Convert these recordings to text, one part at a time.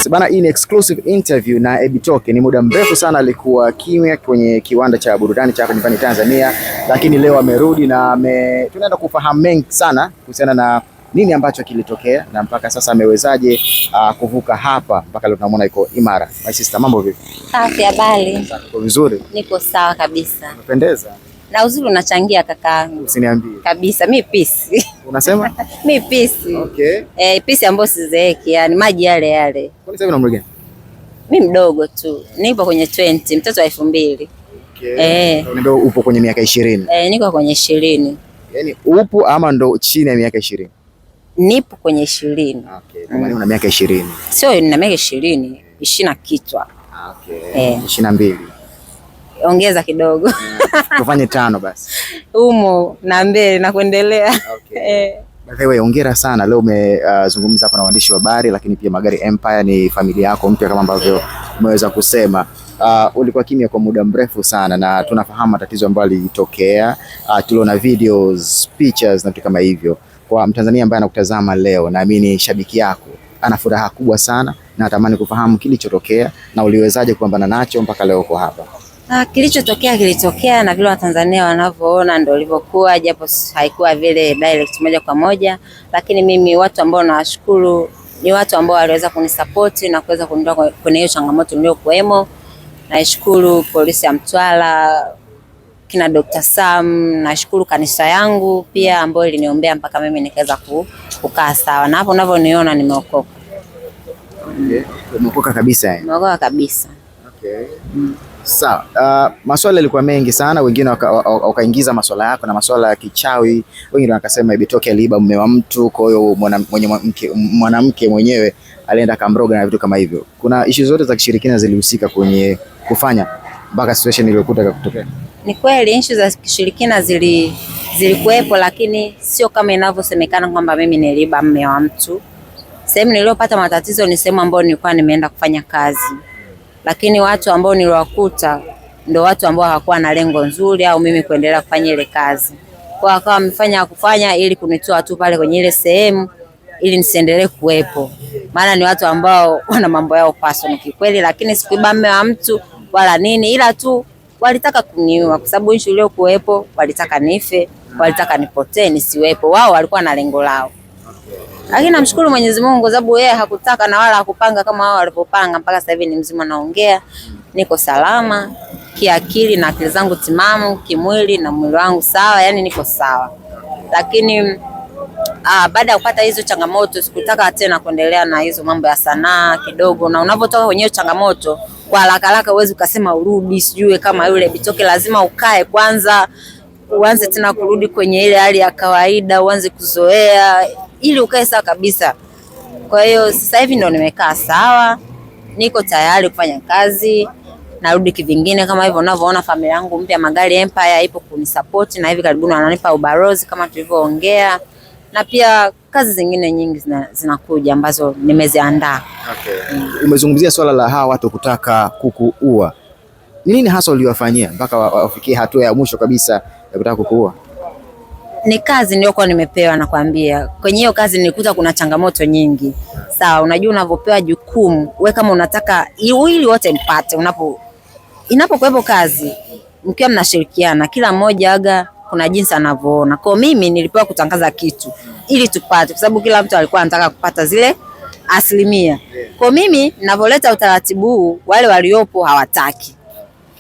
Yes, bana, hii ni exclusive interview na Ebitoke. Ni muda mrefu sana alikuwa kimya kwenye kiwanda cha burudani cha hapa nyumbani Tanzania, lakini leo amerudi na tunaenda kufahamu mengi sana kuhusiana na nini ambacho kilitokea na mpaka sasa amewezaje kuvuka hapa mpaka leo tunamwona yuko imara. My sister, mambo vipi? Safi, habari? Uko vizuri? Niko sawa kabisa. Unapendeza. Na uzuri unachangia kakaangu. Usiniambie. Kabisa, mi pisi. Unasema? Mi pisi. Okay. Pisi ambayo sizeeki, yani maji yale yale. Kwa nini una umri gani? Mi mdogo tu. Nipo kwenye 20, mtoto wa 2000. Okay. Ndio upo kwenye miaka 20. Niko kwenye 20. Yaani upo ama ndo chini ya miaka 20? Nipo kwenye 20. Okay. Kama una miaka 20. Sio, nina miaka 20, 20 na kichwa. Okay. 22. Ongeza kidogo. Tufanye 5 basi. Umo na mbele na kuendelea. Okay. By the way, hongera sana. Leo umezungumza hapa na waandishi wa habari, lakini pia Magari Empire ni familia yako mpya kama ambavyo umeweza kusema. Ulikuwa kimya kwa muda mrefu sana na tunafahamu matatizo ambayo yalitokea. Tuliona videos, pictures na vitu kama hivyo. Kwa Mtanzania ambaye anakutazama leo, naamini shabiki yako ana furaha kubwa sana na natamani kufahamu kilichotokea na uliwezaje kupambana nacho mpaka leo uko hapa. Kilitokea na vile Watanzania wanavyoona ndio ilivyokuwa, japo haikuwa vile direct moja kwa moja, lakini mimi watu ambao nawashukuru ni watu ambao waliweza kunisupport na kuweza kunitoa kwenye hiyo changamoto niliyokuwemo. Naishukuru polisi ya Mtwara, kina Dr. Sam, nashukuru kanisa yangu pia ambao iliniombea mpaka mimi nikaweza kukaa sawa. Na hapo unavyoniona nimeokoka. Okay. Umeokoka kabisa yani? Umeokoka kabisa. Okay. Sawa. Maswala yalikuwa mengi sana, wengine wakaingiza maswala yako na maswala ya kichawi, wengine wakasema Ebitoke aliiba mume wa mtu, kwa hiyo mwanamke mwenyewe alienda kamroga na vitu kama hivyo. Kuna issue zote za kishirikina zilihusika kwenye kufanya mpaka situation iliyokuta kutokea? Ni kweli issue za kishirikina zilikuwepo, lakini sio kama inavyosemekana kwamba mimi niliiba mume wa mtu. Sehemu niliyopata matatizo ni sehemu ambayo nilikuwa nimeenda kufanya kazi. Lakini watu ambao niliwakuta ndio watu ambao hawakuwa na lengo nzuri au mimi kuendelea kufanya ile kazi. Kwa akawa wamefanya ili kunitoa tu pale kwenye ile sehemu ili nisiendelee kuwepo. Maana ni watu ambao wana mambo yao personal kikweli, lakini sikuiba mume wa mtu wala nini, ila tu walitaka kuniua kwa sababu issue ile kuwepo, walitaka nife, walitaka nipotee nisiwepo. Wao walikuwa na lengo lao. Lakini namshukuru Mwenyezi Mungu kwa sababu yeye hakutaka na wala hakupanga kama wao walipopanga. Mpaka sasa hivi ni mzima, naongea, niko salama kiakili na akili zangu timamu, kimwili na mwili wangu sawa, yani niko sawa. Lakini baada ya kupata hizo changamoto sikutaka tena kuendelea na hizo mambo ya sanaa kidogo, na unapotoka kwenye hiyo changamoto kwa haraka uweze ukasema urudi sijue kama yule Ebitoke, lazima ukae kwanza uanze tena kurudi kwenye ile hali ya kawaida, uanze kuzoea ili ukae sawa kabisa. Kwa hiyo sasa hivi ndo nimekaa sawa, niko tayari kufanya kazi, narudi kivingine kama hivyo unavyoona. Familia yangu mpya Magari Empire ipo kunisupport na hivi karibuni wananipa ubarozi kama tulivyoongea, na pia kazi zingine nyingi zinakuja ambazo nimeziandaa. Okay. Umezungumzia swala la hawa watu kutaka kukuua. Nini hasa uliwafanyia mpaka wafikie hatua ya mwisho kabisa ya kutaka kukuua? Ni kazi niliyokuwa nimepewa, nakwambia. Kwenye hiyo kazi nilikuta kuna changamoto nyingi. Sawa, unajua unavyopewa jukumu, wewe kama unataka ili wote mpate, inapokuwepo kazi, mkiwa mnashirikiana, kila mmoja kuna jinsi anavyoona. Kwa mimi nilipewa kutangaza kitu ili tupate, kwa sababu kila mtu alikuwa anataka kupata zile asilimia. Kwa mimi ninavyoleta utaratibu huu, wale waliopo hawataki.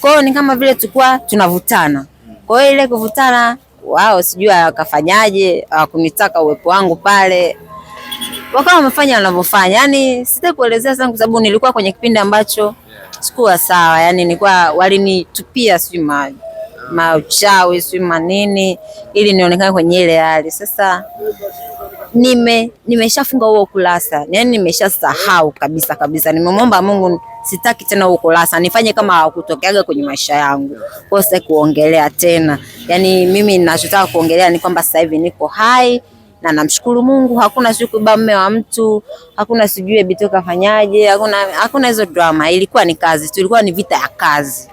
Kwa hiyo ni kama vile tulikuwa tunavutana. Kwa hiyo ile kuvutana, wao sijui akafanyaje, hawakunitaka uwepo wangu pale. Wakawa wamefanya wanavyofanya. Yaani sitaki kuelezea sana kwa sababu nilikuwa kwenye kipindi ambacho sikuwa sawa. Yaani nilikuwa walinitupia sijui mauchawi sijui manini ili nionekane kwenye ile hali. Sasa nimeshafunga huo kurasa. Yaani nimeshasahau kabisa. Nimemwomba Mungu sitaki tena huo kurasa. Nifanye kama hakutokeaga kwenye maisha yangu. Kwa hiyo sitaki kuongelea tena. Yaani mimi ninachotaka kuongelea ni kwamba sasa hivi niko hai na namshukuru Mungu. Hakuna sijui kuiba mume wa mtu, hakuna sijui Ebitoke afanyaje, hakuna hizo drama. Ilikuwa ni kazi, tulikuwa ni vita ya kazi.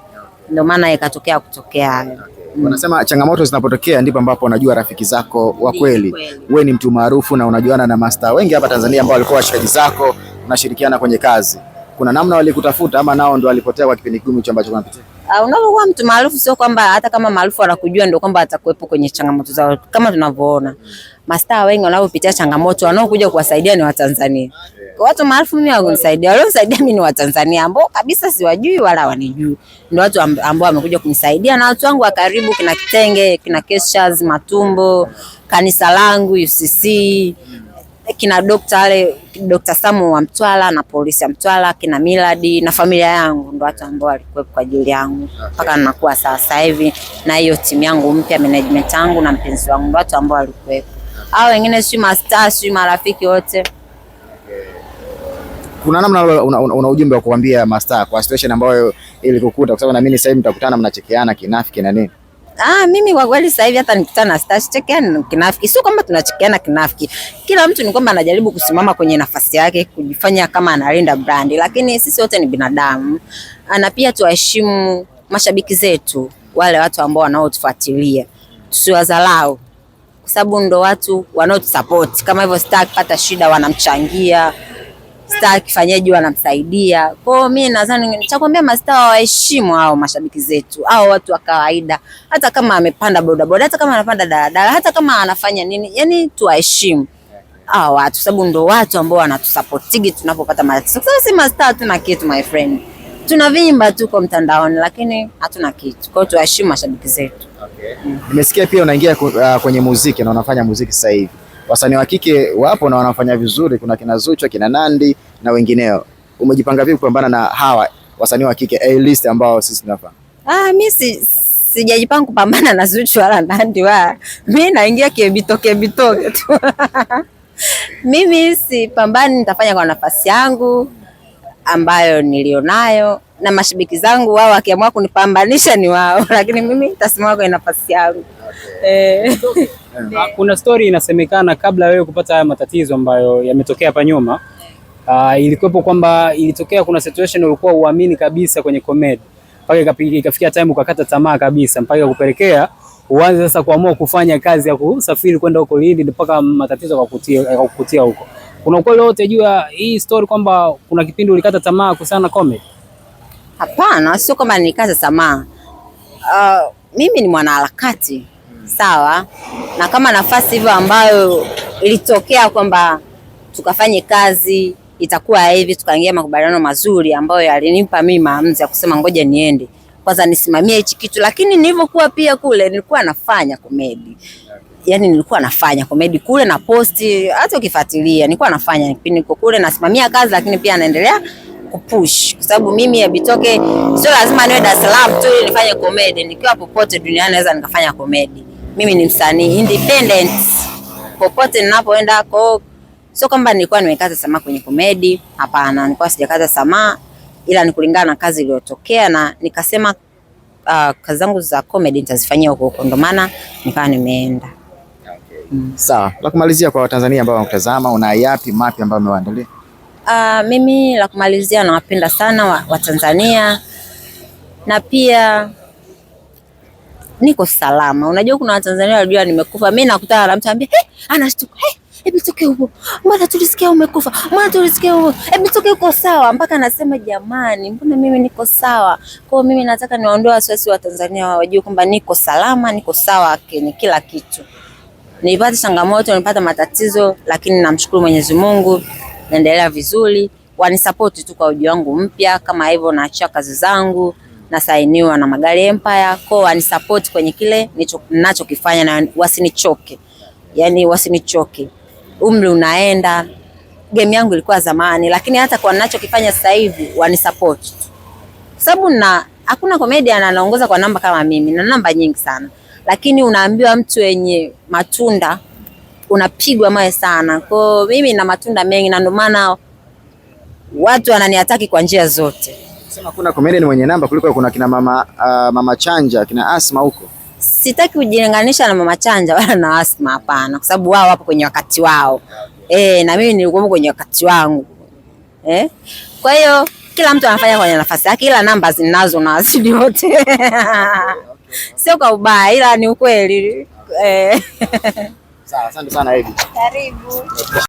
Ndio maana ikatokea kutokea hayo. Wanasema changamoto zinapotokea ndipo ambapo unajua rafiki zako wa kweli. Wewe ni mtu maarufu na unajuana na master wengi hapa Tanzania ambao walikuwa washikaji zako, unashirikiana kwenye kazi, kuna namna walikutafuta ama nao ndo walipotea kwa kipindi kigumu hicho ambacho unapitia? Unapokuwa mtu maarufu sio kwamba hata kama maarufu anakujua ndio kwamba atakuwepo kwenye changamoto zao. Kama tunavyoona mastaa wengi wanaopitia changamoto wanaokuja kuwasaidia ni Watanzania. Watu maarufu mimi hawakunisaidia, walionisaidia mimi ni Watanzania ambao kabisa siwajui wala wanijui. Ndio watu ambao wamekuja kunisaidia, na watu wangu wa karibu kina Kitenge, kina Keshaz Matumbo, kanisa langu UCC, kina Dr. Samu wa Mtwara na polisi ya Mtwara, kina Miladi na familia yangu, ndio watu ambao walikuwa kwa ajili yangu mpaka ninakuwa sasa hivi, na hiyo timu yangu mpya, management yangu na mpenzi wangu, ndio watu ambao walikuwa. Hao wengine si mastaa, si marafiki wote. Kuna namna una ujumbe wa kuambia mastaa kwa situation ambayo ilikukuta, kwa sababu na mimi sasa hivi mtakutana mnachekeana kinafiki na nini? Mimi kwa kweli sasa hivi hata nikutana na star chekeana kinafiki. Sio kwamba tunachekeana kinafiki. Kila mtu ni kwamba anajaribu kusimama kwenye nafasi yake, kujifanya kama analinda brand, lakini sisi wote ni binadamu. Na pia tuheshimu mashabiki zetu, wale watu ambao wanaotufuatilia. Tusiwadharau. Kwa sababu ndo watu wanaotusupport. Kama hivyo star akipata shida wanamchangia. Star akifanyaje wanamsaidia. Kwa hiyo mimi nadhani nitakwambia mastaa waheshimu hao mashabiki zetu, hao watu wa kawaida, hata kama amepanda bodaboda, hata kama anapanda daladala, hata kama anafanya nini, yani tuwaheshimu hao watu, sababu ndo watu ambao wanatusupportigi tunapopata matatizo. Sasa si mastaa tuna kitu, my friend, tunavimba tu kwa mtandaoni lakini hatuna kitu. Kwa hiyo tuwaheshimu mashabiki zetu. Nimesikia pia unaingia kwenye muziki na unafanya muziki sasa hivi. Wasanii wa kike wapo na wanafanya vizuri, kuna kina Zuchu, kina Nandi na wengineo. Umejipanga vipi kupambana na hawa wasanii wa kike A-list ambao sisi tunafahamu? Mimi sijajipanga kupambana na Zuchu wala Nandi mimi naingia kebitoke tu. Mimi sipambani, nitafanya kwa nafasi yangu ambayo nilionayo, na mashabiki zangu wao wakiamua kunipambanisha ni wao, lakini mimi nitasimama kwa nafasi yangu. Kuna story inasemekana kabla wewe kupata haya matatizo ambayo yametokea hapa nyuma, ilikuwepo kwamba ilitokea kuna situation ulikuwa uamini kabisa kwenye comedy, mpaka ikafikia time ukakata tamaa kabisa, mpaka kupelekea uanze sasa kuamua kufanya kazi ya kusafiri kwenda huko Lindi, mpaka matatizo yakakukutia huko. Kuna ukweli wote juu ya hii story kwamba kuna kipindi ulikata tamaa kuhusiana na comedy? Hapana, sio kama nilikata tamaa. Mimi ni mwanaharakati, sawa, na kama nafasi hivyo ambayo ilitokea kwamba tukafanye kazi itakuwa hivi, tukaingia makubaliano mazuri ambayo yalinipa mimi maamuzi ya kusema ngoja niende kwanza nisimamie hichi kitu. Lakini nilivyokuwa pia kule nilikuwa nafanya comedy, yani nilikuwa nafanya comedy kule na posti, hata ukifuatilia nilikuwa nafanya kipindi niko kule nasimamia kazi, lakini pia naendelea kupush, kwa sababu mimi Bitoke sio lazima niwe Dar es Salaam tu ili nifanye comedy. Nikiwa popote duniani naweza nikafanya comedy. Mimi ni msanii independent popote ninapoenda. Kwa sio kwamba nilikuwa nimekata tamaa kwenye comedy, hapana, nilikuwa sijakata tamaa, ila ni kulingana na kazi iliyotokea, na nikasema kazi zangu za comedy nitazifanyia huko, ndio maana nikawa nimeenda. Sawa, la kumalizia kwa Watanzania ambao wanakutazama, una yapi mapi ambayo umewaandalia? Mimi la kumalizia, nawapenda sana Watanzania, na pia niko salama. Unajua kuna Watanzania wanajua nimekufa. Mimi nakutana na mtu ambia anashtuka, Bitoke huko, mbona tulisikia umekufa, mbona tulisikia huko, Bitoke uko sawa, mpaka anasema jamani, mbona mimi niko sawa. Kwa hiyo mimi nataka niwaondoe wasiwasi wa Tanzania, wajue kwamba niko salama, niko sawa kwenye kila kitu. Nilipata changamoto, nilipata matatizo, lakini namshukuru Mwenyezi Mungu naendelea vizuri. Wanisupport tu kwa ujio wangu mpya, kama hivyo naachia kazi zangu na sainiwa na Magari Empire. Kwa wanisupport kwenye kile ninachokifanya na wasinichoke. Yani wasinichoke. Umri unaenda. Game yangu ilikuwa zamani, lakini hata kwa ninachokifanya sasa hivi wanisupport. Sababu hakuna comedian anaongoza kwa namba kama mimi, na namba nyingi sana. Lakini unaambiwa mtu wenye matunda unapigwa mawe sana. Kwa mimi na matunda mengi, na ndio maana watu wananiataki kwa njia zote. Sema kuna comedian mwenye namba kuliko kuna kina mama Chanja, kina Asma huko. Sitaki kujilinganisha na mama Chanja wala na Asma, hapana, kwa sababu wao wapo kwenye wakati wao. Na mimi nilikuwa kwenye wakati wangu. Kwa hiyo kila mtu anafanya kwenye nafasi yake, ila namba zinazo na asili wote. Sio kwa ubaya, ila ni ukweli. Sawa, asante sana Eddie. Karibu.